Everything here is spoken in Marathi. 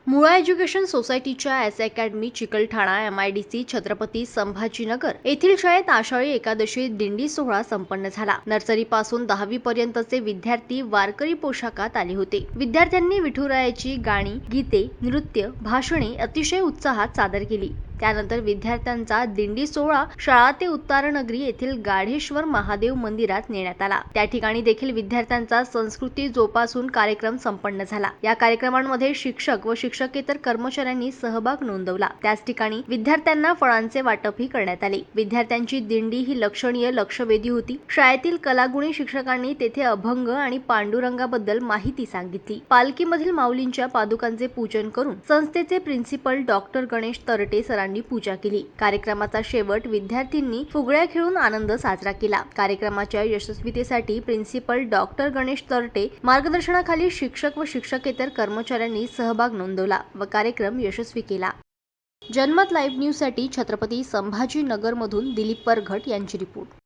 मुळा एज्युकेशन सोसायटीच्या S academy Chikalthana MIDC Chhatrapati Sambhajinagar येथील शाळेत आषाढी एकादशी दिंडी सोहळा संपन्न झाला। नर्सरी पासून 10वी पर्यंतचे विद्यार्थी वारकरी पोशाखात आले होते। विद्यार्थ्यांनी विठुरायाची गाणी, गीते, नृत्य, भाषणे अतिशय उत्साहात सादर केली। त्यानंतर विद्यार्थ्यांचा दिंडी सोहळा शाळा ते उत्तारणगरी येथील गाढेश्वर महादेव मंदिरात नेण्यात आला। त्या ठिकाणी देखील विद्यार्थ्यांचा संस्कृती जोपासून कार्यक्रम संपन्न झाला। या कार्यक्रमांमध्ये शिक्षक व शिक्षकेतर कर्मचाऱ्यांनी सहभाग नोंदवला। त्याच ठिकाणी विद्यार्थ्यांना फळांचे वाटपही करण्यात आले। विद्यार्थ्यांची दिंडी ही लक्षणीय लक्षवेधी होती। शाळेतील कलागुणी शिक्षकांनी तेथे अभंग आणि पांडुरंगाबद्दल माहिती सांगितली। पालखीमधील माऊलींच्या पादुकांचे पूजन करून संस्थेचे प्रिन्सिपल डॉक्टर गणेश तरटे सरांनी पूजा केली। कार्यक्रमाचा शेवट विद्यार्थ्यांनी फुगड्या खेळून आनंद साजरा केला। कार्यक्रमाच्या यशस्वीतेसाठी प्रिन्सिपल डॉक्टर गणेश तरटे मार्गदर्शनाखाली शिक्षक व शिक्षकेतर कर्मचाऱ्यांनी सहभाग नोंदवला व कार्यक्रम यशस्वी केला। जनमत लाईव्ह न्यूज साठी छत्रपती संभाजीनगर मधून दिलीप परघट यांची रिपोर्ट।